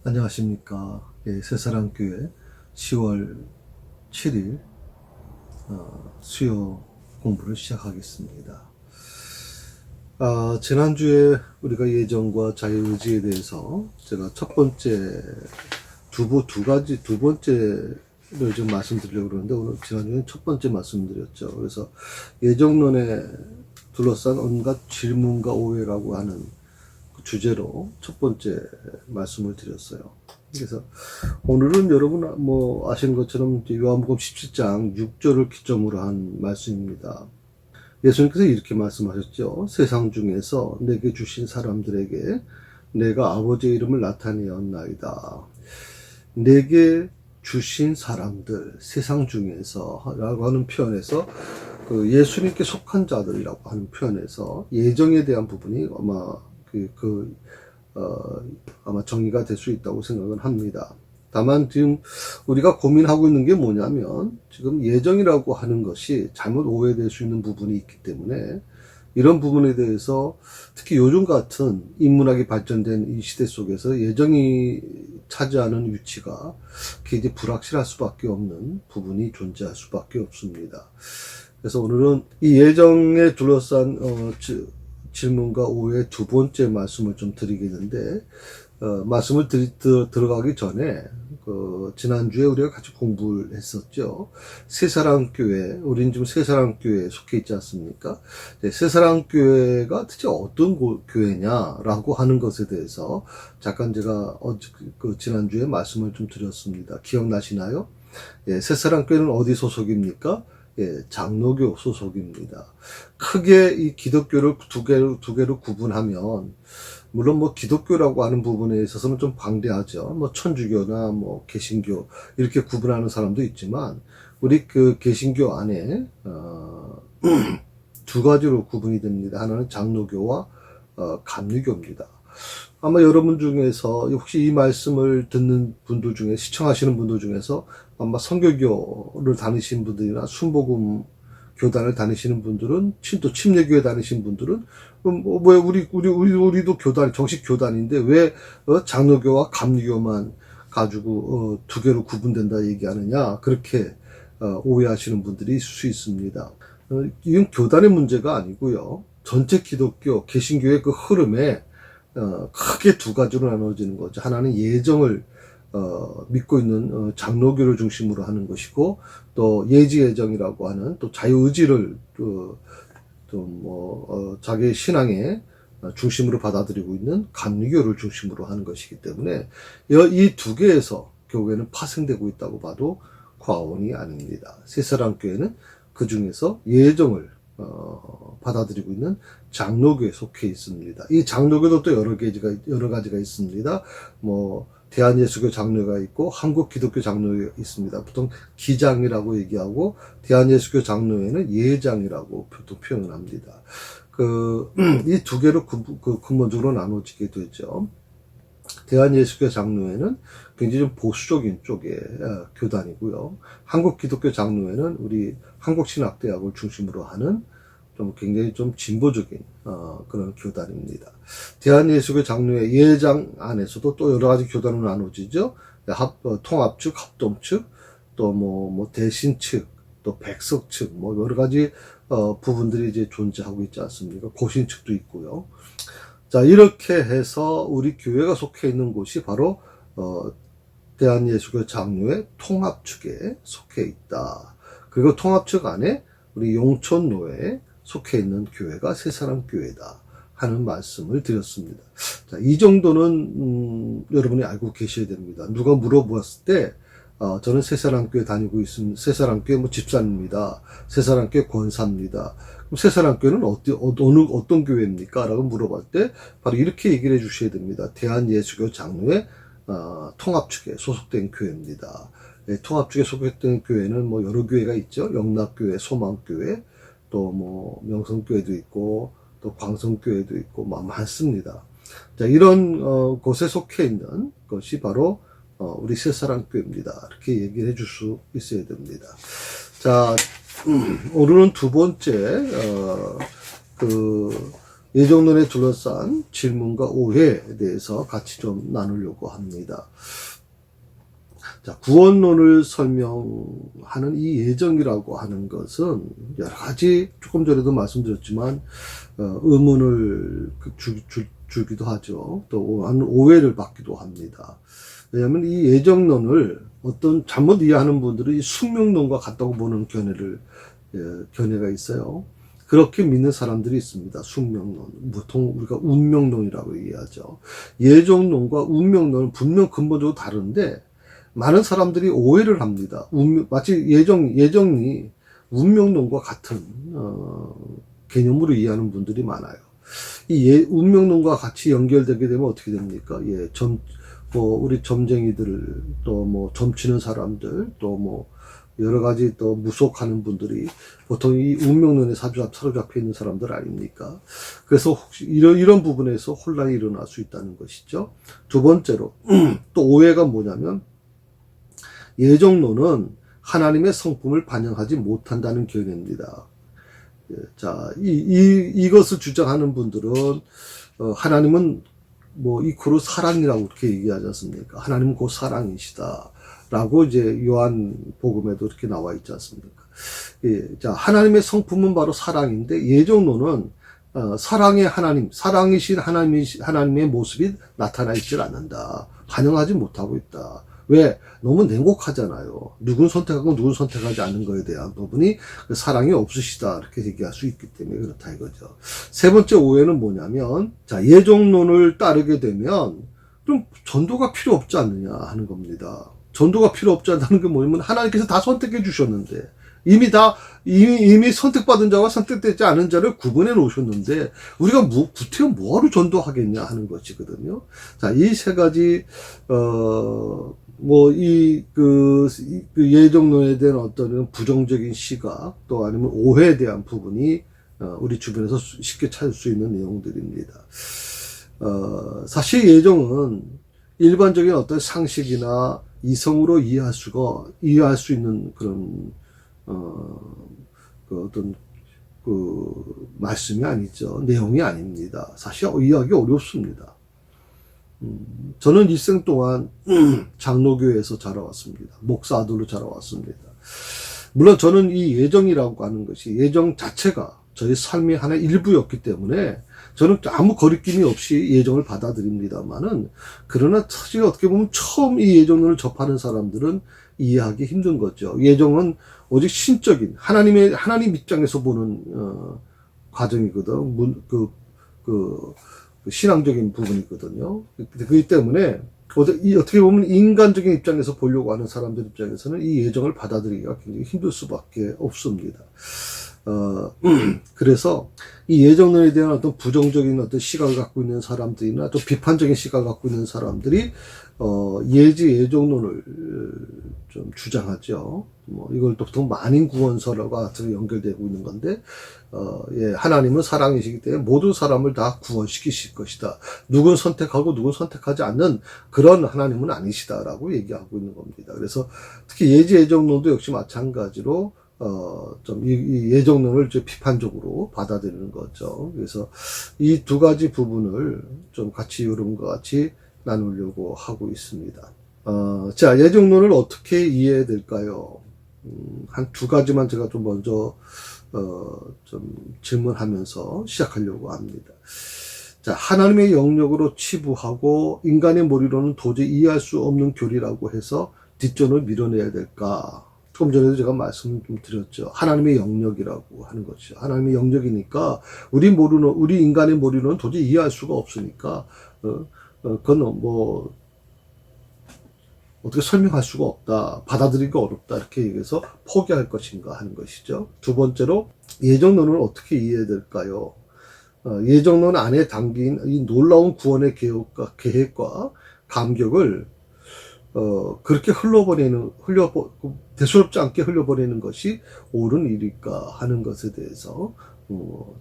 안녕하십니까. 새사랑교회 10월 7일 수요 공부를 시작하겠습니다. 지난주에 우리가 예정과 자유의지에 대해서 제가 첫 번째 두 번째를 좀 말씀드리려고 그러는데, 오늘 지난주에는 첫 번째 말씀드렸죠. 그래서 예정론에 둘러싼 온갖 질문과 오해라고 하는 그 주제로 첫 번째 말씀을 드렸어요. 그래서 오늘은 여러분 아시는 것처럼 요한복음 17장 6절을 기점으로 한 말씀입니다. 예수님께서 이렇게 말씀하셨죠. 세상 중에서 내게 주신 사람들에게 내가 아버지의 이름을 나타내었나이다. 내게 주신 사람들, 세상 중에서 라고 하는 표현에서 예수님께 속한 자들이라고 하는 표현에서 예정에 대한 부분이 아마 정의가 될 수 있다고 생각을 합니다. 다만 지금 우리가 고민하고 있는 게 뭐냐면, 지금 예정이라고 하는 것이 잘못 오해될 수 있는 부분이 있기 때문에, 이런 부분에 대해서 특히 요즘 같은 인문학이 발전된 이 시대 속에서 예정이 차지하는 위치가 굉장히 불확실할 수밖에 없는 부분이 존재할 수밖에 없습니다. 그래서 오늘은 이 예정에 둘러싼 질문과 오해의 두 번째 말씀을 좀 드리겠는데, 말씀을 들어가기 전에, 지난주에 우리가 같이 공부를 했었죠. 새사랑교회, 우리는 지금 새사랑교회에 속해 있지 않습니까? 새사랑교회가 대체 어떤 교회냐라고 하는 것에 대해서 잠깐 제가 지난주에 말씀을 좀 드렸습니다. 기억나시나요? 새사랑교회는 어디 소속입니까? 장로교 소속입니다. 크게 이 기독교를 두 개로 구분하면, 물론 기독교라고 하는 부분에 있어서는 좀 방대하죠. 천주교나 개신교 이렇게 구분하는 사람도 있지만, 우리 개신교 안에 두 가지로 구분이 됩니다. 하나는 장로교와 감리교입니다. 아마 여러분 중에서 혹시 이 말씀을 듣는 분들 중에, 시청하시는 분들 중에서 아마 선교교를 다니신 분들이나 순복음 교단을 다니시는 분들은, 또 침례교회 다니신 분들은, 우리도 교단, 정식 교단인데 왜 장로교와 감리교만 가지고 두 개로 구분된다 얘기하느냐, 그렇게 오해하시는 분들이 있을 수 있습니다. 이건 교단의 문제가 아니고요, 전체 기독교 개신교의 그 흐름에 크게 두 가지로 나눠지는 거죠. 하나는 예정을 믿고 있는 장로교를 중심으로 하는 것이고, 또 예지예정이라고 하는 또 자유의지를 자기의 신앙의 중심으로 받아들이고 있는 감리교를 중심으로 하는 것이기 때문에, 이 두 개에서 교회는 파생되고 있다고 봐도 과언이 아닙니다. 새사랑교회는 그 중에서 예정을 받아들이고 있는 장로교에 속해 있습니다. 이 장로교도 또 여러 가지가 있습니다. 대한예수교 장로가 있고 한국기독교 장로가 있습니다. 보통 기장이라고 얘기하고, 대한예수교 장로회는 예장이라고 보통 표현을 합니다. 이 두 개로 근본적으로 나눠지게 되죠. 대한예수교 장로회는 굉장히 좀 보수적인 쪽의 교단이고요. 한국기독교 장로회는 우리 한국신학대학을 중심으로 하는 좀 굉장히 좀 진보적인 그런 교단입니다. 대한예수교 장로회 예장 안에서도 또 여러 가지 교단으로 나눠지죠. 통합 측, 합동 측, 또 대신 측, 또 백석 측, 여러 가지 부분들이 이제 존재하고 있지 않습니까? 고신 측도 있고요. 자, 이렇게 해서 우리 교회가 속해 있는 곳이 바로 대한예수교 장로회 통합측에 속해 있다. 그리고 통합측 안에 우리 용천노회에 속해 있는 교회가 새사랑교회다 하는 말씀을 드렸습니다. 자, 이 정도는 여러분이 알고 계셔야 됩니다. 누가 물어보았을 때 저는 새사랑교회 다니고 있습니다. 새사랑교회 집사입니다. 새사랑교회 권사입니다. 그럼 새사랑교회는 어떤 교회입니까? 라고 물어볼 때 바로 이렇게 얘기를 해주셔야 됩니다. 대한예수교 장로회 통합측에 소속된 교회입니다. 통합측에 소속된 교회는 여러 교회가 있죠. 영락교회, 소망교회, 또 명성교회도 있고, 또 광성교회도 있고, 많습니다. 자, 이런 곳에 속해 있는 것이 바로 우리 새사랑교회입니다. 이렇게 얘기를 해줄 수 있어야 됩니다. 자, 오늘은 두 번째 예정론에 둘러싼 질문과 오해에 대해서 같이 좀 나누려고 합니다. 자, 구원론을 설명하는 이 예정이라고 하는 것은 여러 가지, 조금 전에도 말씀드렸지만 의문을 주기도 하죠. 또 오해를 받기도 합니다. 왜냐하면 이 예정론을 어떤 잘못 이해하는 분들은 이 숙명론과 같다고 보는 견해가 있어요. 그렇게 믿는 사람들이 있습니다. 숙명론. 보통 우리가 운명론이라고 이해하죠. 예정론과 운명론은 분명 근본적으로 다른데 많은 사람들이 오해를 합니다. 마치 예정이 운명론과 같은 개념으로 이해하는 분들이 많아요. 이 운명론과 같이 연결되게 되면 어떻게 됩니까? 우리 점쟁이들, 또 점치는 사람들, 또 여러 가지 또 무속하는 분들이 보통 이 운명론에 사로잡혀 있는 사람들 아닙니까? 그래서 혹시 이런 부분에서 혼란이 일어날 수 있다는 것이죠. 두 번째로, 또 오해가 뭐냐면, 예정론은 하나님의 성품을 반영하지 못한다는 견해입니다. 자, 이것을 주장하는 분들은, 하나님은 이코로 사랑이라고 그렇게 얘기하지 않습니까? 하나님은 곧 사랑이시다. 라고 이제 요한 복음에도 이렇게 나와 있지 않습니까? 예, 자, 하나님의 성품은 바로 사랑인데, 예정론은, 사랑의 하나님, 사랑이신 하나님의 모습이 나타나 있질 않는다. 반영하지 못하고 있다. 왜? 너무 냉혹하잖아요. 누군 선택하고 누군 선택하지 않는 거에 대한 부분이 사랑이 없으시다. 이렇게 얘기할 수 있기 때문에 그렇다 이거죠. 세 번째 오해는 뭐냐면, 자, 예정론을 따르게 되면, 그럼 전도가 필요 없지 않느냐 하는 겁니다. 전도가 필요 없지 않다는 게 뭐냐면, 하나님께서 다 선택해 주셨는데, 이미 선택받은 자와 선택되지 않은 자를 구분해 놓으셨는데, 우리가 구태여 뭐하러 전도하겠냐 하는 것이거든요. 자, 이 세 가지, 예정론에 대한 어떤 부정적인 시각, 또 아니면 오해에 대한 부분이, 우리 주변에서 쉽게 찾을 수 있는 내용들입니다. 사실 예정은 일반적인 어떤 상식이나 이성으로 이해할 수 있는 그런, 말씀이 아니죠. 내용이 아닙니다. 사실 이해하기 어렵습니다. 저는 일생 동안 장로교회에서 자라왔습니다. 목사 아들로 자라왔습니다. 물론 저는 이 예정이라고 하는 것이 예정 자체가 저의 삶의 하나의 일부였기 때문에 저는 아무 거리낌이 없이 예정을 받아들입니다만은, 그러나 사실 어떻게 보면 처음 이 예정론을 접하는 사람들은 이해하기 힘든 거죠. 예정은 오직 신적인 하나님 입장에서 보는 과정이거든. 신앙적인 부분이거든요. 그렇기 때문에 어떻게 보면 인간적인 입장에서 보려고 하는 사람들 입장에서는 이 예정을 받아들이기가 굉장히 힘들 수밖에 없습니다. 그래서 이 예정론에 대한 어떤 부정적인 어떤 시각을 갖고 있는 사람들이나 좀 비판적인 시각을 갖고 있는 사람들이 예정론을 좀 주장하죠. 이걸 또 보통 만인구원설과 같은 연결되고 있는 건데, 하나님은 사랑이시기 때문에 모든 사람을 다 구원시키실 것이다. 누군 선택하고 누군 선택하지 않는 그런 하나님은 아니시다라고 얘기하고 있는 겁니다. 그래서 특히 예정론도 역시 마찬가지로 이 예정론을 좀 비판적으로 받아들이는 거죠. 그래서 이 두 가지 부분을 좀 같이 여러분과 같이 나누려고 하고 있습니다. 자, 예정론을 어떻게 이해해야 될까요? 한 두 가지만 제가 좀 먼저, 좀 질문하면서 시작하려고 합니다. 자, 하나님의 영역으로 치부하고 인간의 머리로는 도저히 이해할 수 없는 교리라고 해서 뒷전을 밀어내야 될까? 조금 전에도 제가 말씀을 좀 드렸죠. 하나님의 영역이라고 하는 것이죠. 하나님의 영역이니까 우리 인간의 머리로는 도저히 이해할 수가 없으니까, 그건 어떻게 설명할 수가 없다. 받아들이기가 어렵다. 이렇게 얘기해서 포기할 것인가 하는 것이죠. 두 번째로, 예정론을 어떻게 이해해야 될까요? 예정론 안에 담긴 이 놀라운 구원의 계획과 감격을, 그렇게 대수롭지 않게 흘려버리는 것이 옳은 일일까 하는 것에 대해서,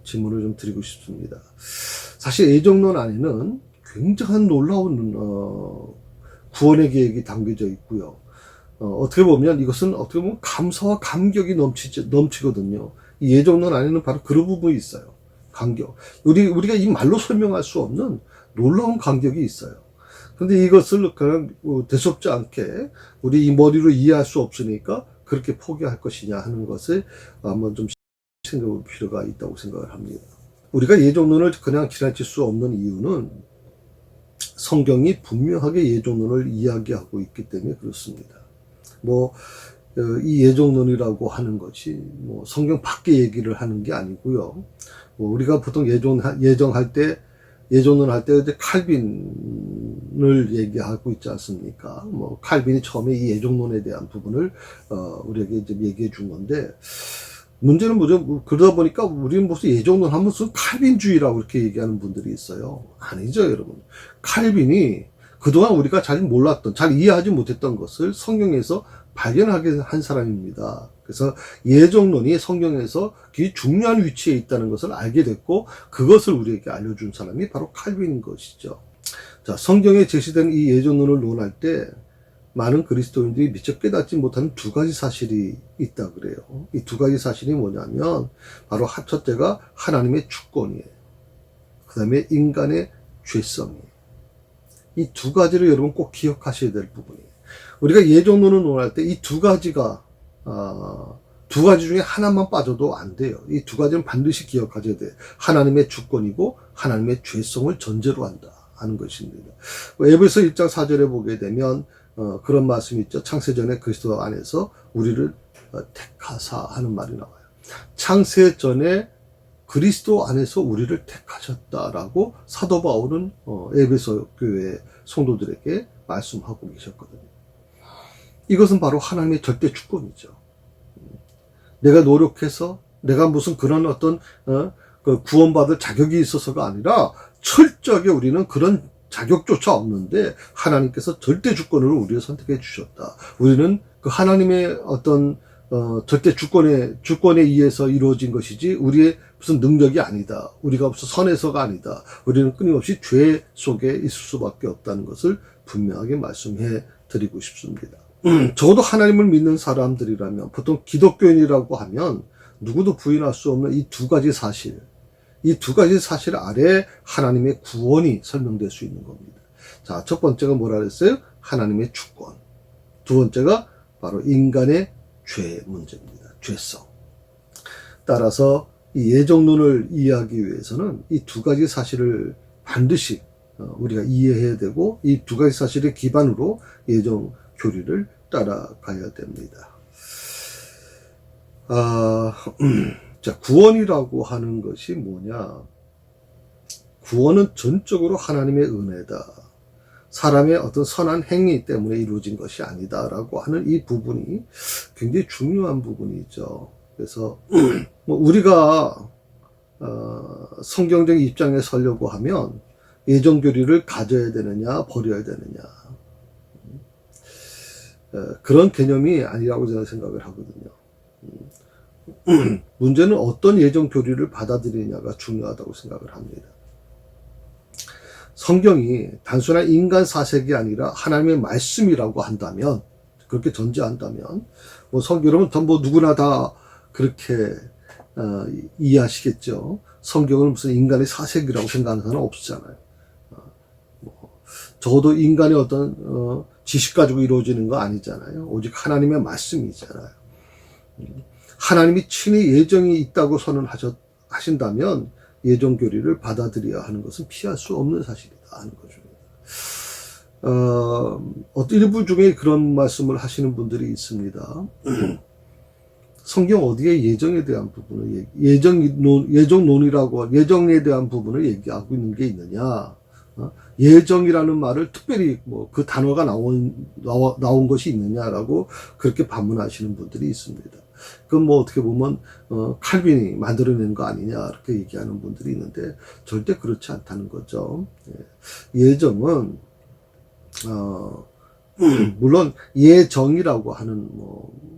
질문을 좀 드리고 싶습니다. 사실 예정론 안에는 굉장한 놀라운, 구원의 계획이 담겨져 있고요. 어떻게 보면 이것은 어떻게 보면 감사와 감격이 넘치거든요. 이 예정론 안에는 바로 그런 부분이 있어요. 간격. 우리가 이 말로 설명할 수 없는 놀라운 간격이 있어요. 근데 이것을 그냥 대수롭지 않게 우리 이 머리로 이해할 수 없으니까 그렇게 포기할 것이냐 하는 것을 한번 좀 생각해 볼 필요가 있다고 생각을 합니다. 우리가 예정론을 그냥 지나칠 수 없는 이유는 성경이 분명하게 예정론을 이야기하고 있기 때문에 그렇습니다. 이 예정론이라고 하는 것이 성경 밖에 얘기를 하는 게 아니고요. 우리가 보통 예정론 할 때 이제 칼빈을 얘기하고 있지 않습니까? 칼빈이 처음에 이 예정론에 대한 부분을 우리에게 이제 얘기해 준 건데, 문제는 뭐죠? 그러다 보니까 우리는 무슨 예정론 하면 무슨 칼빈주의라고 이렇게 얘기하는 분들이 있어요. 아니죠, 여러분. 칼빈이 그동안 우리가 잘 몰랐던, 잘 이해하지 못했던 것을 성경에서 발견하게 한 사람입니다. 그래서 예정론이 성경에서 굉장히 중요한 위치에 있다는 것을 알게 됐고, 그것을 우리에게 알려준 사람이 바로 칼빈인 것이죠. 자, 성경에 제시된 이 예정론을 논할 때 많은 그리스도인들이 미처 깨닫지 못하는 두 가지 사실이 있다 그래요. 이 두 가지 사실이 뭐냐면 바로 첫째가 하나님의 주권이에요. 그 다음에 인간의 죄성이에요. 이 두 가지를 여러분 꼭 기억하셔야 될 부분이에요. 우리가 예정론을 논할 때 이 두 가지가 두 가지 중에 하나만 빠져도 안 돼요. 이 두 가지는 반드시 기억하셔야 돼요. 하나님의 주권이고 하나님의 죄성을 전제로 한다 하는 것입니다. 에베소 1장 4절에 보게 되면 그런 말씀이 있죠. 창세전에 그리스도 안에서 우리를 택하사 하는 말이 나와요. 창세전에 그리스도 안에서 우리를 택하셨다라고 사도 바울은 에베소 교회 성도들에게 말씀하고 계셨거든요. 이것은 바로 하나님의 절대 주권이죠. 내가 노력해서 내가 무슨 그런 어떤 구원받을 자격이 있어서가 아니라 철저하게 우리는 그런 자격조차 없는데 하나님께서 절대 주권을 우리를 선택해 주셨다. 우리는 그 하나님의 어떤 절대 주권에 의해서 이루어진 것이지 우리의 무슨 능력이 아니다. 우리가 무슨 선해서가 아니다. 우리는 끊임없이 죄 속에 있을 수밖에 없다는 것을 분명하게 말씀해 드리고 싶습니다. 적어도 하나님을 믿는 사람들이라면 보통 기독교인이라고 하면 누구도 부인할 수 없는 이 두 가지 사실, 이 두 가지 사실 아래 하나님의 구원이 설명될 수 있는 겁니다. 자, 첫 번째가 뭐라 그랬어요? 하나님의 주권. 두 번째가 바로 인간의 죄 문제입니다. 죄성. 따라서 이 예정론을 이해하기 위해서는 이 두 가지 사실을 반드시 우리가 이해해야 되고 이 두 가지 사실을 기반으로 예정 교리를 따라가야 됩니다. 자, 구원이라고 하는 것이 뭐냐? 구원은 전적으로 하나님의 은혜다. 사람의 어떤 선한 행위 때문에 이루어진 것이 아니다라고 하는 이 부분이 굉장히 중요한 부분이죠. 그래서 우리가 성경적 입장에 서려고 하면 예정교리를 가져야 되느냐 버려야 되느냐 그런 개념이 아니라고 저는 생각을 하거든요. 문제는 어떤 예정교리를 받아들이냐가 중요하다고 생각을 합니다. 성경이 단순한 인간 사색이 아니라 하나님의 말씀이라고 한다면, 그렇게 전제한다면, 여러분 누구나 다 그렇게 이해하시겠죠. 성경을 무슨 인간의 사색이라고 생각하는 사람은 없잖아요. 적어도 인간의 어떤 지식 가지고 이루어지는 거 아니잖아요. 오직 하나님의 말씀이잖아요. 하나님이 친히 예정이 있다고 선언하신다면 예정교리를 받아들여야 하는 것은 피할 수 없는 사실이다 하는 거죠. 어떤 일부 중에 그런 말씀을 하시는 분들이 있습니다. 성경 어디에 예정에 대한 부분을 예정론이라고 예정에 대한 부분을 얘기하고 있는 게 있느냐? 예정이라는 말을 특별히 그 단어가 나온 것이 있느냐라고 그렇게 반문하시는 분들이 있습니다. 그건 어떻게 보면 칼빈이 만들어낸 거 아니냐 이렇게 얘기하는 분들이 있는데 절대 그렇지 않다는 거죠. 예정은 물론 예정이라고 하는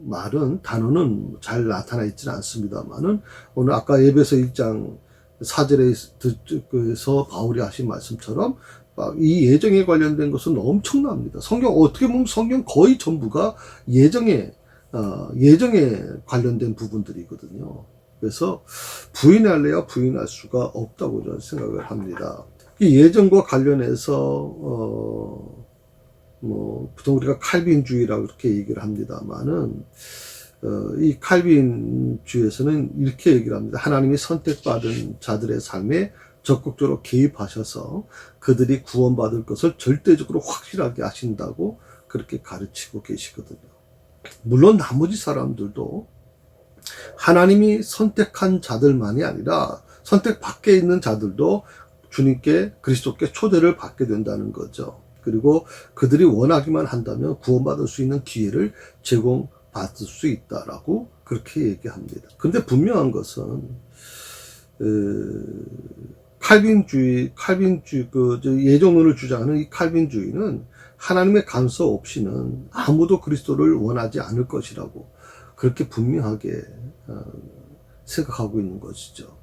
말은 단어는 잘 나타나 있지는 않습니다만은 오늘 아까 에베소 1장 4절에서 바울이 하신 말씀처럼 이 예정에 관련된 것은 엄청납니다. 어떻게 보면 성경 거의 전부가 예정에 관련된 부분들이거든요. 그래서 부인할래야 부인할 수가 없다고 저는 생각을 합니다. 이 예정과 관련해서 보통 우리가 칼빈주의라고 그렇게 얘기를 합니다만은 이 칼빈주의에서는 이렇게 얘기를 합니다. 하나님이 선택받은 자들의 삶에 적극적으로 개입하셔서 그들이 구원받을 것을 절대적으로 확실하게 하신다고 그렇게 가르치고 계시거든요. 물론 나머지 사람들도 하나님이 선택한 자들만이 아니라 선택 밖에 있는 자들도 주님께 그리스도께 초대를 받게 된다는 거죠. 그리고 그들이 원하기만 한다면 구원받을 수 있는 기회를 제공받을 수 있다라고 그렇게 얘기합니다. 그런데 분명한 것은 칼빈주의 예정론을 주장하는 이 칼빈주의는 하나님의 간섭 없이는 아무도 그리스도를 원하지 않을 것이라고 그렇게 분명하게 생각하고 있는 것이죠.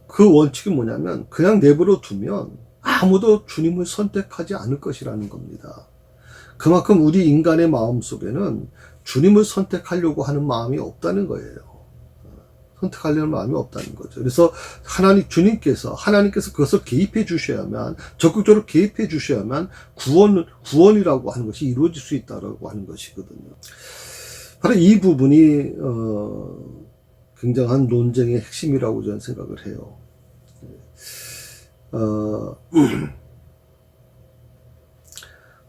그 원칙이 뭐냐면 그냥 내버려 두면 아무도 주님을 선택하지 않을 것이라는 겁니다. 그만큼 우리 인간의 마음 속에는 주님을 선택하려고 하는 마음이 없다는 거예요. 선택하려는 마음이 없다는 거죠. 그래서 하나님께서 그것을 개입해 주셔야만, 적극적으로 개입해 주셔야만 구원이라고 하는 것이 이루어질 수 있다라고 하는 것이거든요. 바로 이 부분이 굉장한 논쟁의 핵심이라고 저는 생각을 해요.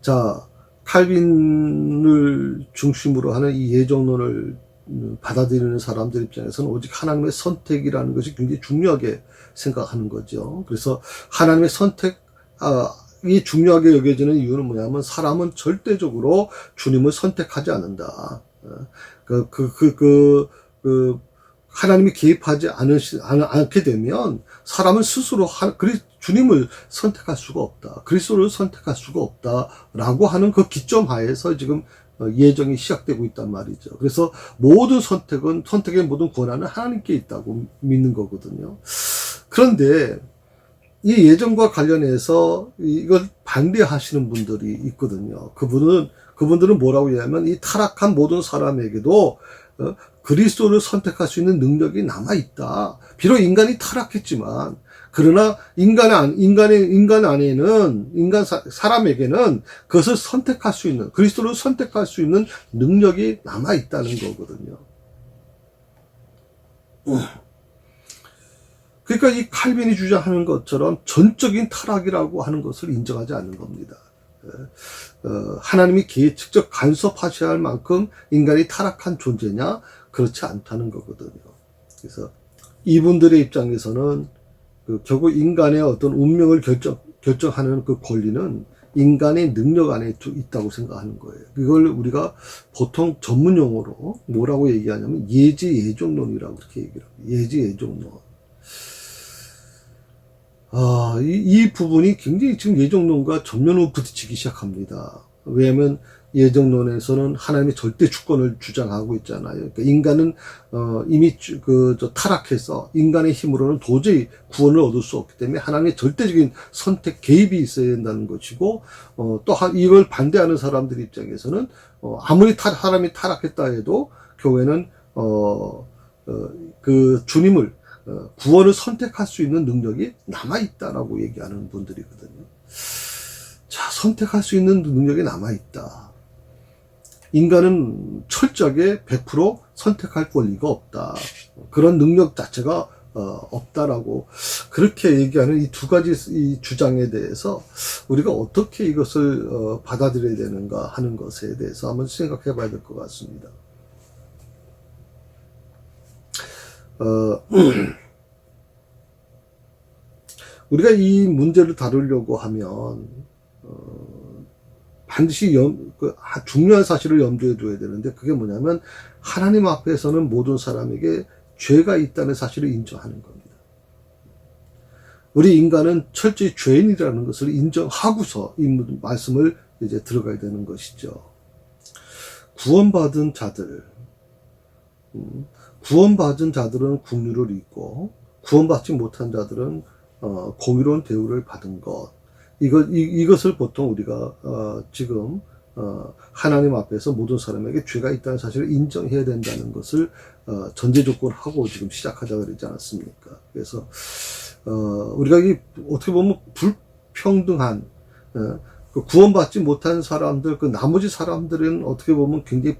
자, 칼빈을 중심으로 하는 이 예정론을 받아들이는 사람들 입장에서는 오직 하나님의 선택이라는 것이 굉장히 중요하게 생각하는 거죠. 그래서 하나님의 선택이 중요하게 여겨지는 이유는 뭐냐면 사람은 절대적으로 주님을 선택하지 않는다. 하나님이 개입하지 않게 되면 사람은 스스로 주님을 선택할 수가 없다. 그리스도를 선택할 수가 없다라고 하는 그 기점 하에서 지금 예정이 시작되고 있단 말이죠. 그래서 모든 선택의 모든 권한은 하나님께 있다고 믿는 거거든요. 그런데 이 예정과 관련해서 이걸 반대하시는 분들이 있거든요. 그분들은 뭐라고 얘기하면 이 타락한 모든 사람에게도 그리스도를 선택할 수 있는 능력이 남아있다. 비록 인간이 타락했지만, 그러나 사람에게는 그것을 선택할 수 있는, 그리스도를 선택할 수 있는 능력이 남아있다는 거거든요. 그러니까 이 칼빈이 주장하는 것처럼 전적인 타락이라고 하는 것을 인정하지 않는 겁니다. 하나님이 직접 간섭하셔야 할 만큼 인간이 타락한 존재냐? 그렇지 않다는 거거든요. 그래서 이분들의 입장에서는 결국 인간의 어떤 운명을 결정하는 그 권리는 인간의 능력 안에 있다고 생각하는 거예요. 이걸 우리가 보통 전문 용어로 뭐라고 얘기하냐면 예지예종론이라고 그렇게 얘기를 합니다. 예지예종론. 이 부분이 굉장히 지금 예정론과 전면으로 부딪히기 시작합니다. 왜냐하면 예정론에서는 하나님의 절대 주권을 주장하고 있잖아요. 그러니까 인간은 이미 타락해서 인간의 힘으로는 도저히 구원을 얻을 수 없기 때문에 하나님의 절대적인 선택 개입이 있어야 된다는 것이고, 또 이걸 반대하는 사람들 입장에서는 아무리 사람이 타락했다 해도 교회는 주님을 구원을 선택할 수 있는 능력이 남아있다라고 얘기하는 분들이거든요. 자, 선택할 수 있는 능력이 남아있다. 인간은 철저하게 100% 선택할 권리가 없다. 그런 능력 자체가 없다라고 그렇게 얘기하는 이 두 가지 이 주장에 대해서 우리가 어떻게 이것을 받아들여야 되는가 하는 것에 대해서 한번 생각해 봐야 될 것 같습니다. 우리가 이 문제를 다루려고 하면 반드시 중요한 사실을 염두에 둬야 되는데, 그게 뭐냐면 하나님 앞에서는 모든 사람에게 죄가 있다는 사실을 인정하는 겁니다. 우리 인간은 철저히 죄인이라는 것을 인정하고서 이 말씀을 이제 들어가야 되는 것이죠. 구원받은 자들은 국류를 입고 구원받지 못한 자들은 공의로운 대우를 받은 것. 이것을 보통 우리가 지금 하나님 앞에서 모든 사람에게 죄가 있다는 사실을 인정해야 된다는 것을 전제 조건하고 지금 시작하자 그러지 않았습니까? 그래서 우리가 이 어떻게 보면 불평등한 그 구원받지 못한 사람들, 그 나머지 사람들은 어떻게 보면 굉장히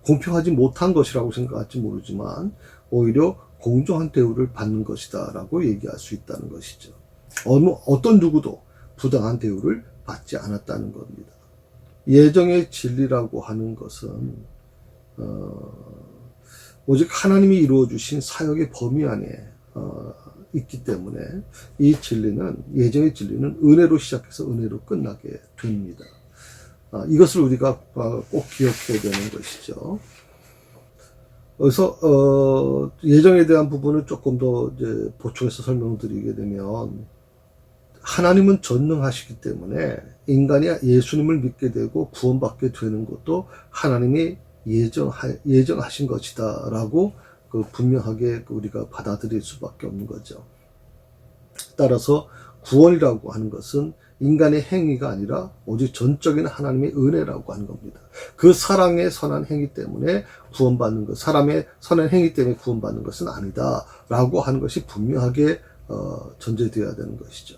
공평하지 못한 것이라고 생각할지 모르지만 오히려 공정한 대우를 받는 것이다라고 얘기할 수 있다는 것이죠. 어떤 누구도 부당한 대우를 받지 않았다는 겁니다. 예정의 진리라고 하는 것은 오직 하나님이 이루어주신 사역의 범위 안에 있기 때문에 이 진리는, 예정의 진리는 은혜로 시작해서 은혜로 끝나게 됩니다. 이것을 우리가 꼭 기억해야 되는 것이죠. 그래서 예정에 대한 부분을 조금 더 이제 보충해서 설명드리게 되면, 하나님은 전능하시기 때문에 인간이 예수님을 믿게 되고 구원받게 되는 것도 하나님이 예정하신 것이다 라고 분명하게 우리가 받아들일 수밖에 없는 거죠. 따라서 구원이라고 하는 것은 인간의 행위가 아니라 오직 전적인 하나님의 은혜라고 하는 겁니다. 그 사랑의 선한 행위 때문에 구원받는 것, 사람의 선한 행위 때문에 구원받는 것은 아니다 라고 하는 것이 분명하게 전제되어야 되는 것이죠.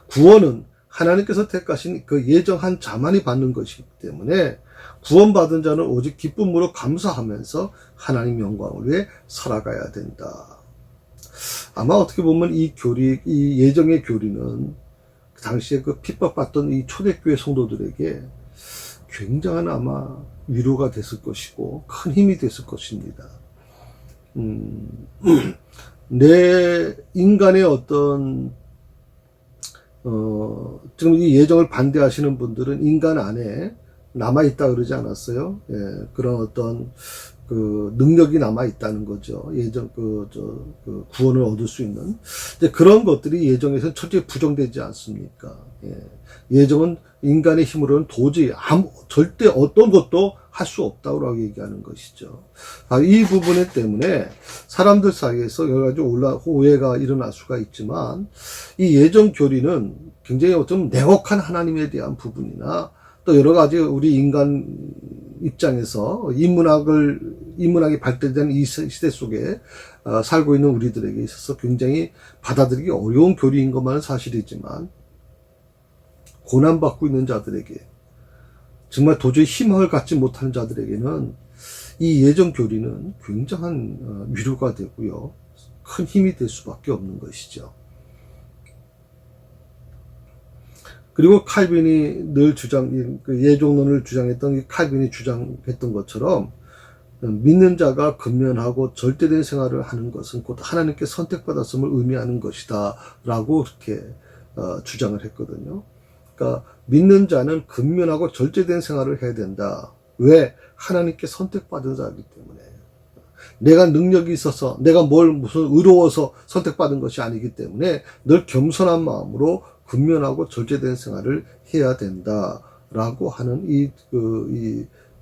구원은 하나님께서 택하신 그 예정한 자만이 받는 것이기 때문에 구원받은 자는 오직 기쁨으로 감사하면서 하나님 영광을 위해 살아가야 된다. 아마 어떻게 보면 이 예정의 교리는 그 당시에 그 핍박받던 이 초대교회 성도들에게 굉장한 아마 위로가 됐을 것이고 큰 힘이 됐을 것입니다. 내 인간의 어떤 지금 이 예정을 반대하시는 분들은 인간 안에 남아있다 그러지 않았어요? 예, 그런 어떤 능력이 남아있다는 거죠. 구원을 얻을 수 있는. 이제 그런 것들이 예정에서는 철저히 부정되지 않습니까? 예, 예정은 인간의 힘으로는 도저히 절대 어떤 것도 할 수 없다고 얘기하는 것이죠. 이 부분 때문에 사람들 사이에서 여러 가지 오해가 일어날 수가 있지만, 이 예정 교리는 굉장히 좀 냉혹한 하나님에 대한 부분이나 또 여러 가지 우리 인간 입장에서 인문학이 발달된 이 시대 속에 살고 있는 우리들에게 있어서 굉장히 받아들이기 어려운 교리인 것만은 사실이지만, 고난받고 있는 자들에게, 정말 도저히 희망을 갖지 못하는 자들에게는 이 예정 교리는 굉장한 위로가 되고요, 큰 힘이 될 수밖에 없는 것이죠. 그리고 칼빈이 늘 예정론을 주장했던 칼빈이 주장했던 것처럼, 믿는 자가 근면하고 절대된 생활을 하는 것은 곧 하나님께 선택받았음을 의미하는 것이다 라고 이렇게 주장을 했거든요. 그러니까 믿는 자는 근면하고 절제된 생활을 해야 된다. 왜? 하나님께 선택받은 자이기 때문에. 내가 능력이 있어서, 내가 무슨 의로워서 선택받은 것이 아니기 때문에 늘 겸손한 마음으로 근면하고 절제된 생활을 해야 된다라고 하는 이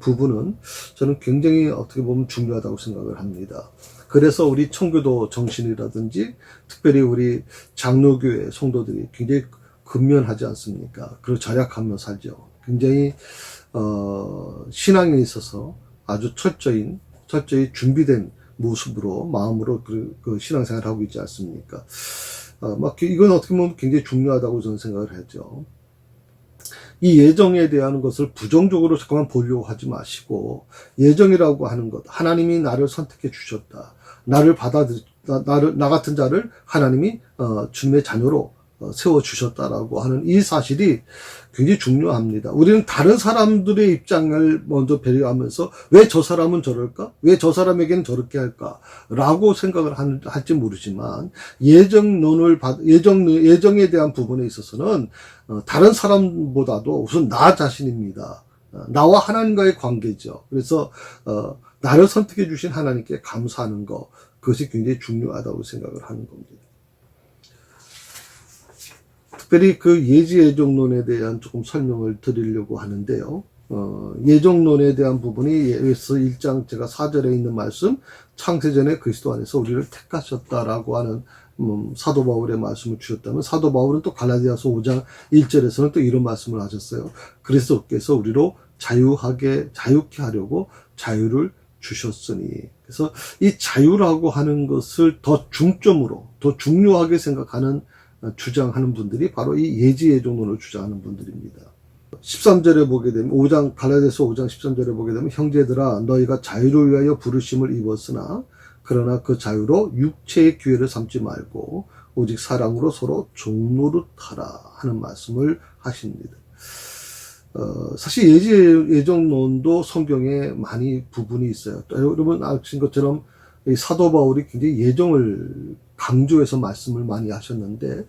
부분은 저는 굉장히 어떻게 보면 중요하다고 생각을 합니다. 그래서 우리 청교도 정신이라든지 특별히 우리 장로교회 성도들이 굉장히 근면하지 않습니까? 그리고 절약하며 살죠. 굉장히 신앙에 있어서 아주 철저히 준비된 모습으로, 마음으로 그 신앙생활을 하고 있지 않습니까? 이건 어떻게 보면 굉장히 중요하다고 저는 생각을 하죠. 이 예정에 대한 것을 부정적으로 잠깐만 보려고 하지 마시고, 예정이라고 하는 것, 하나님이 나를 선택해 주셨다. 나 같은 자를 하나님이 주님의 자녀로 세워주셨다라고 하는 이 사실이 굉장히 중요합니다. 우리는 다른 사람들의 입장을 먼저 배려하면서 왜 저 사람은 저럴까? 왜 저 사람에게는 저렇게 할까? 라고 생각을 할지 모르지만, 예정에 대한 부분에 있어서는 다른 사람보다도 우선 나 자신입니다. 나와 하나님과의 관계죠. 그래서 나를 선택해 주신 하나님께 감사하는 것, 그것이 굉장히 중요하다고 생각을 하는 겁니다. 특별히 그 예지예정론에 대한 조금 설명을 드리려고 하는데요. 예정론에 대한 부분이 에베소 1장 제가 4절에 있는 말씀, 창세전에 그리스도 안에서 우리를 택하셨다라고 하는 사도 바울의 말씀을 주셨다면, 사도 바울은 또 갈라디아서 5장 1절에서는 또 이런 말씀을 하셨어요. 그리스도께서 우리로 자유케 하려고 자유를 주셨으니. 그래서 이 자유라고 하는 것을 더 중점으로, 더 중요하게 생각하는, 주장하는 분들이 바로 이 예지예정론을 주장하는 분들입니다. 13절에 보게 되면, 갈라디아서 5장 13절에 보게 되면, 형제들아 너희가 자유를 위하여 부르심을 입었으나 그러나 그 자유로 육체의 기회를 삼지 말고 오직 사랑으로 서로 종노릇하라 하는 말씀을 하십니다. 사실 예정론도 성경에 많이 부분이 있어요. 여러분 아신 것처럼 사도 바울이 굉장히 예정을 강조해서 말씀을 많이 하셨는데,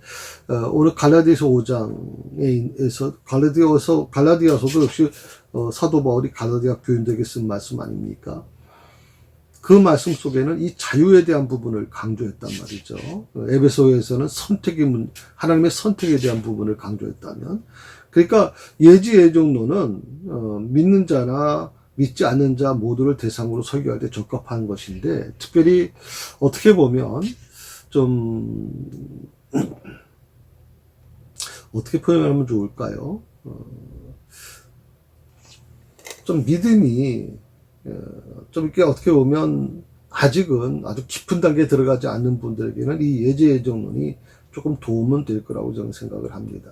오늘 갈라디아서 5장에서, 갈라디아서도 역시, 사도 바울이 갈라디아 교인들에게 쓴 말씀 아닙니까? 그 말씀 속에는 이 자유에 대한 부분을 강조했단 말이죠. 에베소에서는 하나님의 선택에 대한 부분을 강조했다면, 그러니까 예지예정론은 믿는 자나 믿지 않는 자 모두를 대상으로 설교할 때 적합한 것인데, 특별히 어떻게 보면 좀 어떻게 표현하면 좋을까요? 좀 믿음이 좀 이렇게 어떻게 보면 아직은 아주 깊은 단계에 들어가지 않는 분들에게는 이 예지예정론이 조금 도움은 될 거라고 저는 생각을 합니다.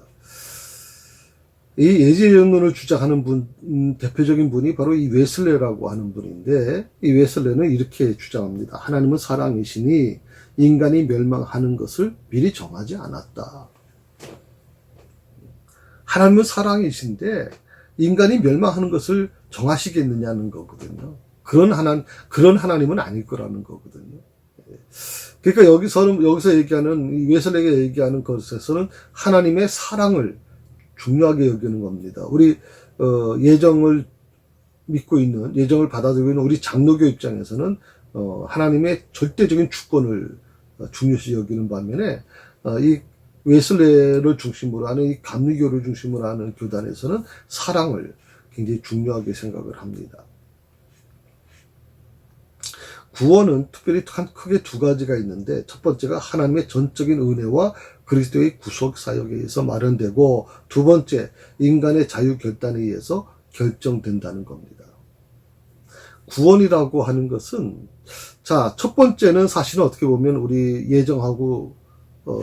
이 예지예정론을 주장하는 대표적인 분이 바로 이 웨슬레라고 하는 분인데, 이 웨슬레는 이렇게 주장합니다. 하나님은 사랑이시니 인간이 멸망하는 것을 미리 정하지 않았다. 하나님은 사랑이신데 인간이 멸망하는 것을 정하시겠느냐는 거거든요. 그런 하나님은 아닐 거라는 거거든요. 그러니까 여기서 얘기하는, 이 웨슬레가 얘기하는 것에서는 하나님의 사랑을 중요하게 여기는 겁니다. 우리, 예정을 믿고 있는, 예정을 받아들이고 있는 우리 장로교 입장에서는, 하나님의 절대적인 주권을 중요시 여기는 반면에, 이 웨슬레를 중심으로 하는, 이 감리교를 중심으로 하는 교단에서는 사랑을 굉장히 중요하게 생각을 합니다. 구원은 특별히 크게 두 가지가 있는데, 첫 번째가 하나님의 전적인 은혜와 그리스도의 구속 사역에 의해서 마련되고, 두 번째 인간의 자유 결단에 의해서 결정된다는 겁니다. 구원이라고 하는 것은, 자, 첫 번째는 사실은 어떻게 보면 우리 예정하고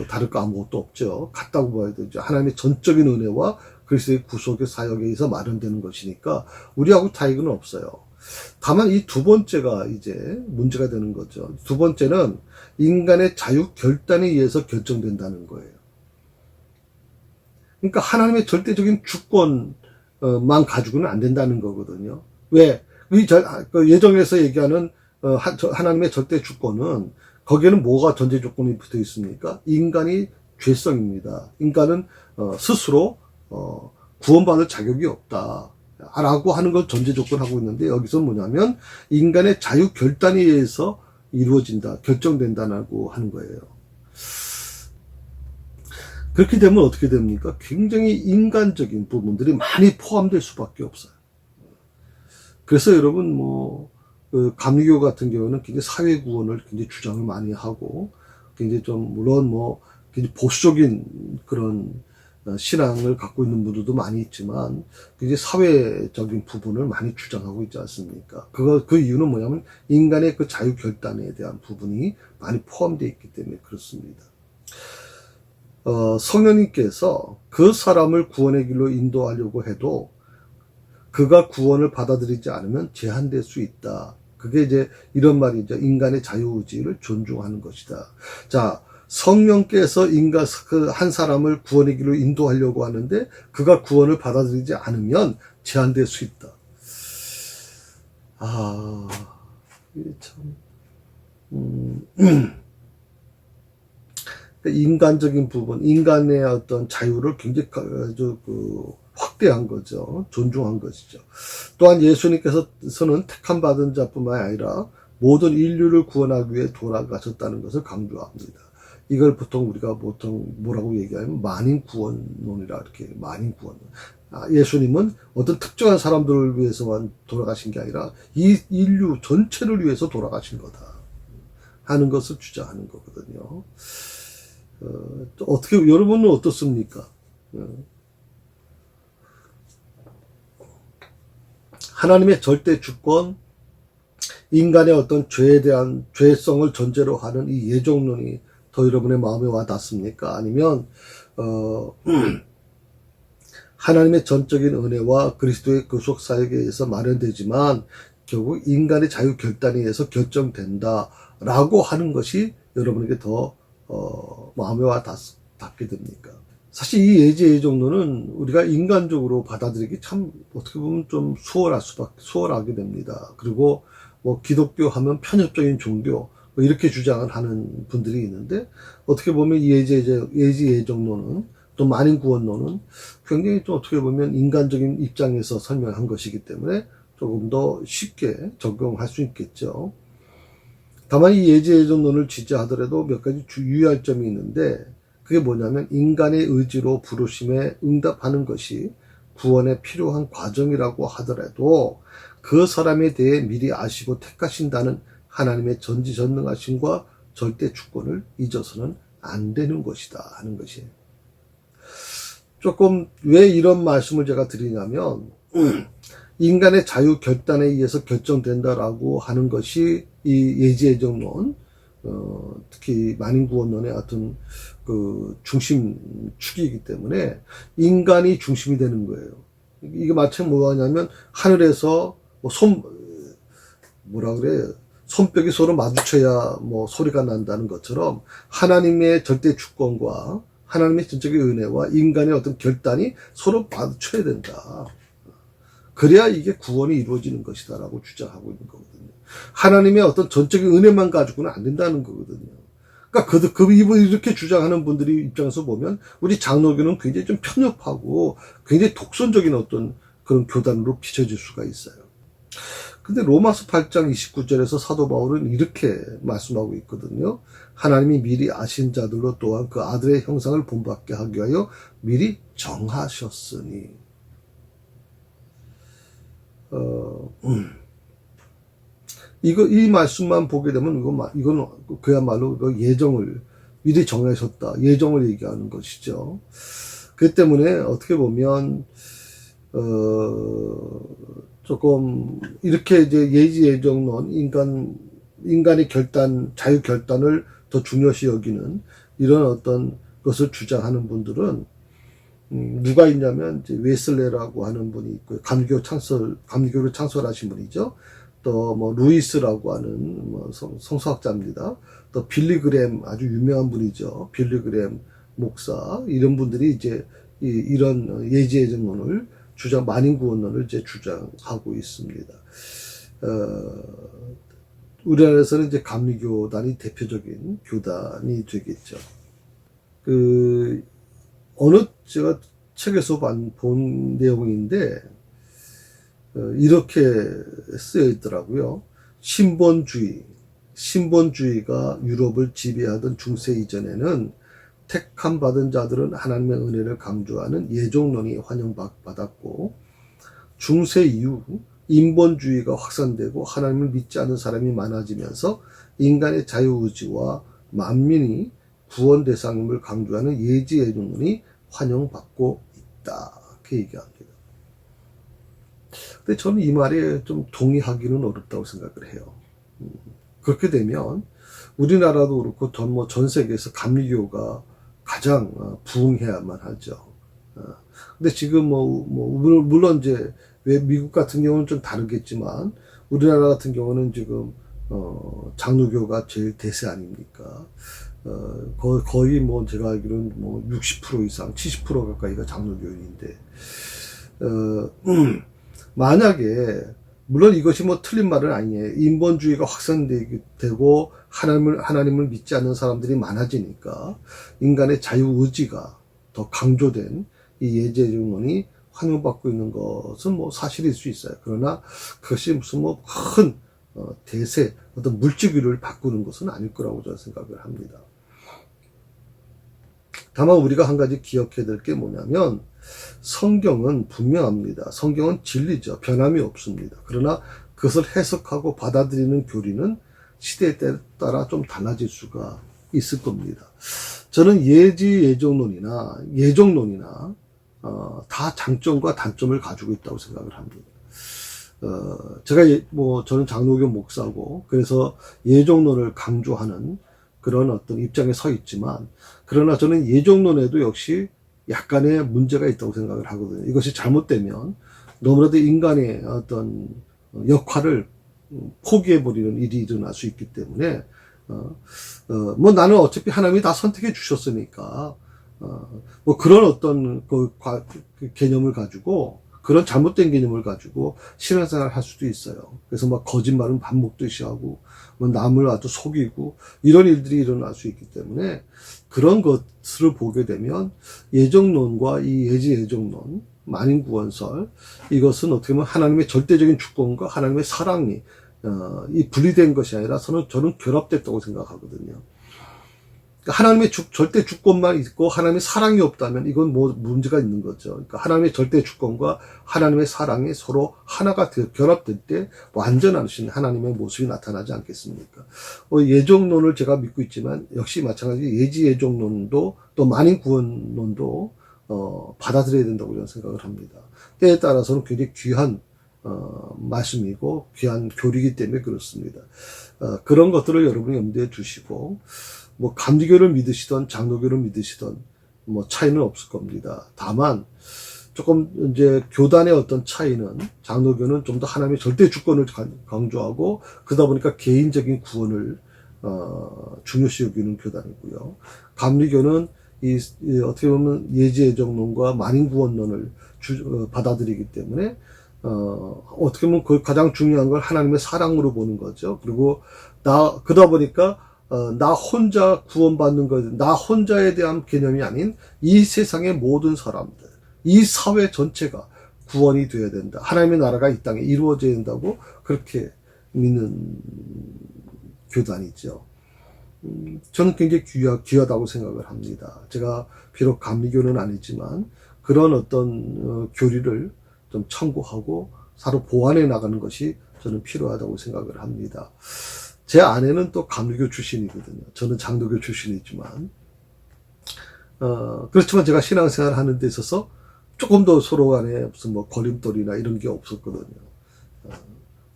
다를 거 아무것도 없죠. 같다고 봐야 되죠. 하나님의 전적인 은혜와 그리스도의 구속의 사역에 의해서 마련되는 것이니까 우리하고 차이는 없어요. 다만 이 두 번째가 이제 문제가 되는 거죠. 두 번째는 인간의 자유 결단에 의해서 결정된다는 거예요. 그러니까 하나님의 절대적인 주권만 가지고는 안 된다는 거거든요. 왜? 예정에서 얘기하는 하나님의 절대 주권은, 거기에는 뭐가 전제 조건이 붙어 있습니까? 인간이 죄성입니다. 인간은 스스로 구원받을 자격이 없다 라고 하는 걸 전제 조건하고 있는데, 여기서 뭐냐면 인간의 자유 결단에 의해서 이루어진다, 결정된다고 하는 거예요. 그렇게 되면 어떻게 됩니까? 굉장히 인간적인 부분들이 많이 포함될 수밖에 없어요. 그래서 여러분 감리교 같은 경우는 굉장히 사회 구원을 굉장히 주장을 많이 하고, 굉장히 좀 물론 굉장히 보수적인 그런 신앙을 갖고 있는 분들도 많이 있지만, 굉장히 사회적인 부분을 많이 주장하고 있지 않습니까? 그 이유는 뭐냐면 인간의 그 자유 결단에 대한 부분이 많이 포함되어 있기 때문에 그렇습니다. 성령님께서 그 사람을 구원의 길로 인도하려고 해도 그가 구원을 받아들이지 않으면 제한될 수 있다. 그게 이제 이런 말이죠. 인간의 자유의지를 존중하는 것이다. 자, 성령께서 한 사람을 구원의 길로 인도하려고 하는데 그가 구원을 받아들이지 않으면 제한될 수 있다. 이게 참, 인간적인 부분, 인간의 어떤 자유를 굉장히 아주 확대한 거죠. 존중한 것이죠. 또한 예수님께서는 택함 받은 자뿐만 아니라 모든 인류를 구원하기 위해 돌아가셨다는 것을 강조합니다. 이걸 우리가 보통 뭐라고 얘기하면 만인구원론이라, 이렇게 만인구원. 예수님은 어떤 특정한 사람들을 위해서만 돌아가신 게 아니라 이 인류 전체를 위해서 돌아가신 거다 하는 것을 주장하는 거거든요. 어떻게 여러분은 어떻습니까? 하나님의 절대 주권, 인간의 어떤 죄에 대한 죄성을 전제로 하는 이 예정론이 더 여러분의 마음에 와 닿습니까? 아니면 하나님의 전적인 은혜와 그리스도의 구속 사역에 의해서 마련되지만 결국 인간의 자유 결단에 의해서 결정된다라고 하는 것이 여러분에게 더 마음에 와 닿게 됩니까? 사실 이 예지예정론은 우리가 인간적으로 받아들이기 참 어떻게 보면 좀 수월하게 됩니다. 그리고 뭐 기독교 하면 편협적인 종교 뭐 이렇게 주장을 하는 분들이 있는데 어떻게 보면 이 예지예정론은 또 만인구원론은 굉장히 좀 어떻게 보면 인간적인 입장에서 설명한 것이기 때문에 조금 더 쉽게 적용할 수 있겠죠. 다만 이 예지예정론을 지지하더라도 몇 가지 유의할 점이 있는데 그게 뭐냐면 인간의 의지로 부르심에 응답하는 것이 구원에 필요한 과정이라고 하더라도 그 사람에 대해 미리 아시고 택하신다는 하나님의 전지전능하심과 절대 주권을 잊어서는 안 되는 것이다 하는 것이에요. 조금 왜 이런 말씀을 제가 드리냐면 인간의 자유 결단에 의해서 결정된다라고 하는 것이 이 예지예정론 특히 만인구원론의 어떤 그 중심축이기 때문에 인간이 중심이 되는 거예요. 이게 마치 뭐냐면 하늘에서 뭐 손뼉이 서로 마주쳐야 뭐 소리가 난다는 것처럼 하나님의 절대 주권과 하나님의 전적인 은혜와 인간의 어떤 결단이 서로 마주쳐야 된다. 그래야 이게 구원이 이루어지는 것이다라고 주장하고 있는 거거든요. 하나님의 어떤 전적인 은혜만 가지고는 안 된다는 거거든요. 그러니까 이렇게 주장하는 분들이 입장에서 보면 우리 장로교는 굉장히 좀 편협하고 굉장히 독선적인 어떤 그런 교단으로 비춰질 수가 있어요. 근데 로마서 8장 29절에서 사도 바울은 이렇게 말씀하고 있거든요. 하나님이 미리 아신 자들로 또한 그 아들의 형상을 본받게 하기 위하여 미리 정하셨으니. 이 말씀만 보게 되면 이건 그야말로 예정을 미리 정하셨다. 예정을 얘기하는 것이죠. 그 때문에 어떻게 보면 조금 이렇게 이제 예지예정론 인간의 자유 결단을 더 중요시 여기는 이런 어떤 것을 주장하는 분들은 누가 있냐면 이제 웨슬레라고 하는 분이 있고요. 감리교를 창설하신 분이죠. 또 뭐 루이스라고 하는 뭐 성서학자입니다. 또 빌리그램 아주 유명한 분이죠. 빌리그램 목사 이런 분들이 이제 이런 예지예정론을 만인구원론을 이제 주장하고 있습니다. 우리나라에서는 이제 감리교단이 대표적인 교단이 되겠죠. 어느 제가 책에서 본 내용인데, 이렇게 쓰여 있더라고요. 신본주의가 유럽을 지배하던 중세 이전에는 택함 받은 자들은 하나님의 은혜를 강조하는 예정론이 환영받았고, 중세 이후 인본주의가 확산되고 하나님을 믿지 않는 사람이 많아지면서 인간의 자유의지와 만민이 구원 대상임을 강조하는 예지예정론이 환영받고 있다. 그렇게 얘기합니다. 근데 저는 이 말에 좀 동의하기는 어렵다고 생각을 해요. 그렇게 되면 우리나라도 그렇고 전 세계에서 감리교가 가장 부흥해야만 하죠. 근데 지금 물론 이제 왜 미국 같은 경우는 좀 다르겠지만 우리나라 같은 경우는 지금 장로교가 제일 대세 아닙니까? 거의 뭐 제가 알기로는 뭐 60% 이상, 70% 가까이가 장로교인인데, 만약에, 물론 이것이 뭐 틀린 말은 아니에요. 인본주의가 확산되고 하나님을 믿지 않는 사람들이 많아지니까 인간의 자유의지가 더 강조된 이 예지예정론이 환영받고 있는 것은 뭐 사실일 수 있어요. 그러나 그것이 무슨 뭐 큰 대세, 어떤 물질위를 바꾸는 것은 아닐 거라고 저는 생각을 합니다. 다만 우리가 한 가지 기억해야 될 게 뭐냐면 성경은 분명합니다. 성경은 진리죠. 변함이 없습니다. 그러나 그것을 해석하고 받아들이는 교리는 시대에 따라 좀 달라질 수가 있을 겁니다. 저는 예정론이나 다 장점과 단점을 가지고 있다고 생각을 합니다. 저는 장로교 목사고, 그래서 예정론을 강조하는 그런 어떤 입장에 서 있지만, 그러나 저는 예정론에도 역시 약간의 문제가 있다고 생각을 하거든요. 이것이 잘못되면 너무나도 인간의 어떤 역할을 포기해버리는 일이 일어날 수 있기 때문에, 뭐 나는 어차피 하나님이 다 선택해 주셨으니까, 뭐 그런 어떤 그 개념을 가지고, 그런 잘못된 개념을 가지고 신앙생활을 할 수도 있어요. 그래서 막 거짓말은 밥 먹듯이 하고, 뭐 남을 아주 속이고, 이런 일들이 일어날 수 있기 때문에, 그런 것을 보게 되면 예정론과 이 예정론, 만인구원설, 이것은 어떻게 보면 하나님의 절대적인 주권과 하나님의 사랑이 이 분리된 것이 아니라 저는 결합됐다고 생각하거든요. 하나님의 절대 주권만 있고 하나님의 사랑이 없다면 이건 뭐 문제가 있는 거죠. 그러니까 하나님의 절대 주권과 하나님의 사랑이 서로 하나가 결합될 때 완전한 하나님의 모습이 나타나지 않겠습니까? 예정론을 제가 믿고 있지만 역시 마찬가지 예정론도 또 만인구원론도 받아들여야 된다고 저는 생각을 합니다. 때에 따라서는 굉장히 귀한 말씀이고 귀한 교리이기 때문에 그렇습니다. 그런 것들을 여러분이 염두에 두시고, 뭐 감리교를 믿으시던 장로교를 믿으시던 뭐 차이는 없을 겁니다. 다만 조금 이제 교단의 어떤 차이는, 장로교는 좀 더 하나님의 절대 주권을 강조하고 그러다 보니까 개인적인 구원을 중요시 여기는 교단이고요. 감리교는 어떻게 보면 예정론과 만인구원론을 받아들이기 때문에 어떻게 보면 그 가장 중요한 걸 하나님의 사랑으로 보는 거죠. 그리고 그러다 보니까 나 혼자 구원받는 것, 나 혼자에 대한 개념이 아닌 이 세상의 모든 사람들, 이 사회 전체가 구원이 되어야 된다. 하나님의 나라가 이 땅에 이루어져야 된다고 그렇게 믿는 교단이죠. 저는 굉장히 귀하다고 생각을 합니다. 제가 비록 감리교는 아니지만 그런 어떤 교리를 좀 참고하고 서로 보완해 나가는 것이 저는 필요하다고 생각을 합니다. 제 아내는 또 감리교 출신이거든요. 저는 장로교 출신이지만, 그렇지만 제가 신앙생활 하는 데 있어서 조금 더 서로 간에 무슨 뭐 걸림돌이나 이런 게 없었거든요.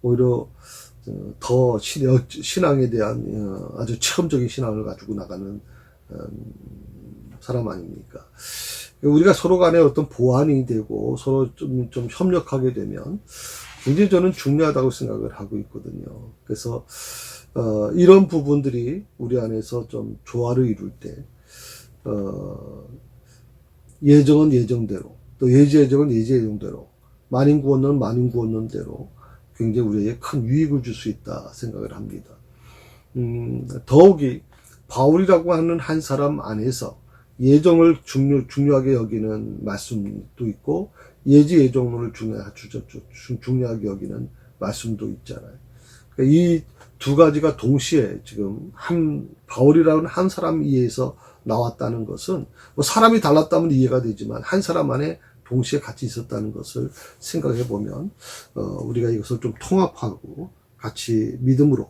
오히려 더 신앙에 대한 아주 체험적인 신앙을 가지고 나가는 사람 아닙니까? 우리가 서로 간에 어떤 보완이 되고 서로 좀 협력하게 되면 굉장히 저는 중요하다고 생각을 하고 있거든요. 그래서 이런 부분들이 우리 안에서 좀 조화를 이룰 때, 예정은 예정대로, 또 예정은 예정대로, 만인구원론은 만인구원론대로 굉장히 우리에게 큰 유익을 줄 수 있다 생각을 합니다. 더욱이 바울이라고 하는 한 사람 안에서 예정을 중요하게 여기는 말씀도 있고, 예정론을 중요하게 여기는 말씀도 있잖아요. 그러니까 이 두 가지가 동시에 지금 바울이라는 한 사람 이해에서 나왔다는 것은, 뭐 사람이 달랐다면 이해가 되지만 한 사람 안에 동시에 같이 있었다는 것을 생각해 보면 우리가 이것을 좀 통합하고 같이 믿음으로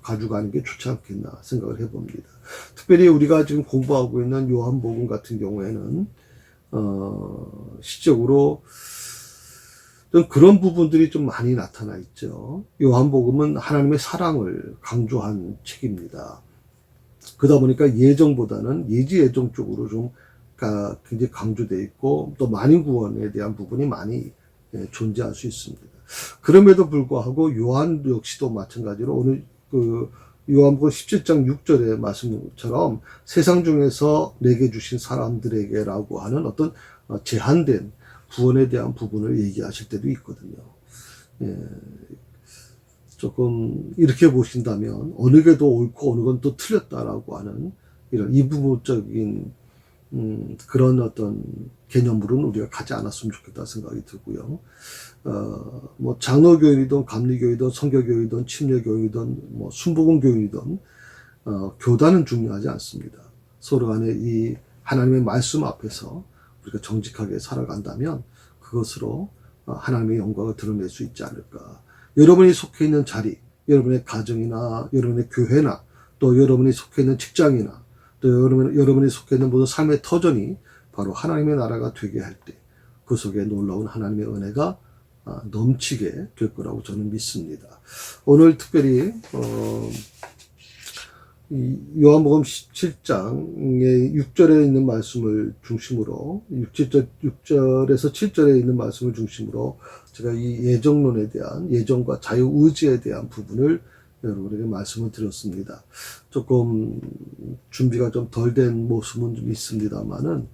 가져가는 게 좋지 않겠나 생각을 해봅니다. 특별히 우리가 지금 공부하고 있는 요한복음 같은 경우에는 시적으로 그런 부분들이 좀 많이 나타나 있죠. 요한복음은 하나님의 사랑을 강조한 책입니다. 그러다 보니까 예정보다는 예정 쪽으로 좀 굉장히 강조되어 있고, 또 만인구원에 대한 부분이 많이 존재할 수 있습니다. 그럼에도 불구하고 요한 역시도 마찬가지로 오늘 요한복음 17장 6절의 말씀처럼 세상 중에서 내게 주신 사람들에게라고 하는 어떤 제한된 구원에 대한 부분을 얘기하실 때도 있거든요. 조금 이렇게 보신다면 어느 게 더 옳고 어느 건 또 틀렸다라고 하는 이런 이부분적인 그런 어떤 개념으로는 우리가 가지 않았으면 좋겠다 생각이 들고요. 뭐 장로교인이든 감리교이든 성결교이든 침례교이든 뭐 순복음교인이든 교단은 중요하지 않습니다. 서로 간에 이 하나님의 말씀 앞에서 우리가 정직하게 살아간다면 그것으로 하나님의 영광을 드러낼 수 있지 않을까. 여러분이 속해 있는 자리, 여러분의 가정이나 여러분의 교회나 또 여러분이 속해 있는 직장이나 또 여러분이 속해 있는 모든 삶의 터전이 바로 하나님의 나라가 되게 할 때 그 속에 놀라운 하나님의 은혜가 넘치게 될 거라고 저는 믿습니다. 오늘 특별히 요한복음 17장의 6절에 있는 말씀을 중심으로 6절에서 7절에 있는 말씀을 중심으로 제가 이 예정론에 대한 예정과 자유의지에 대한 부분을 여러분에게 말씀을 드렸습니다. 조금 준비가 좀 덜 된 모습은 좀 있습니다만은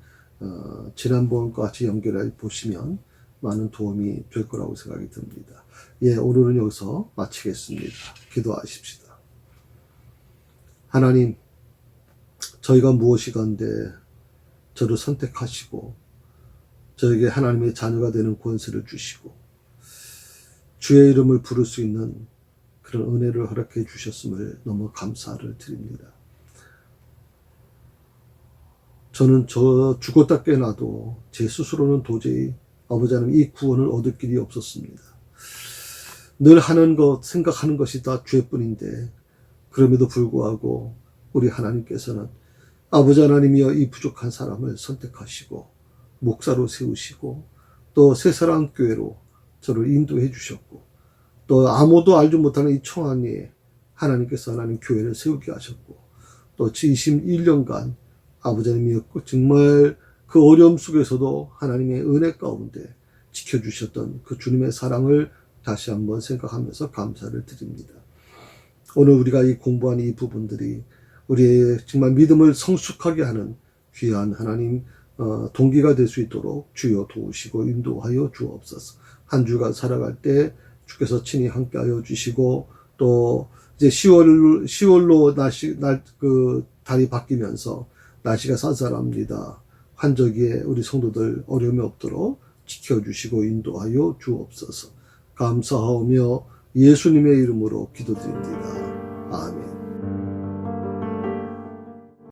지난번과 같이 연결해 보시면 많은 도움이 될 거라고 생각이 듭니다. 예, 오늘은 여기서 마치겠습니다. 기도하십시다. 하나님, 저희가 무엇이건데 저를 선택하시고 저에게 하나님의 자녀가 되는 권세를 주시고 주의 이름을 부를 수 있는 그런 은혜를 허락해 주셨음을 너무 감사를 드립니다. 저는 죽었다 깨어나도 제 스스로는 도저히 아버지 하나님 이 구원을 얻을 길이 없었습니다. 늘 하는 것, 생각하는 것이 다 죄뿐인데 그럼에도 불구하고 우리 하나님께서는 아버지 하나님이여 이 부족한 사람을 선택하시고 목사로 세우시고 또 새사랑 교회로 저를 인도해 주셨고 또 아무도 알지 못하는 이 청안리에 하나님께서 하나님 교회를 세우게 하셨고 또 21년간 아버지 하나님이여 정말 그 어려움 속에서도 하나님의 은혜 가운데 지켜주셨던 그 주님의 사랑을 다시 한번 생각하면서 감사를 드립니다. 오늘 우리가 이 공부한 이 부분들이 우리의 정말 믿음을 성숙하게 하는 귀한 하나님 동기가 될 수 있도록 주여 도우시고 인도하여 주옵소서. 한 주간 살아갈 때 주께서 친히 함께하여 주시고 또 이제 10월로 달이 바뀌면서 날씨가 쌀쌀합니다. 환절기에 우리 성도들 어려움이 없도록 지켜주시고 인도하여 주옵소서. 감사하며 예수님의 이름으로 기도드립니다. 아멘.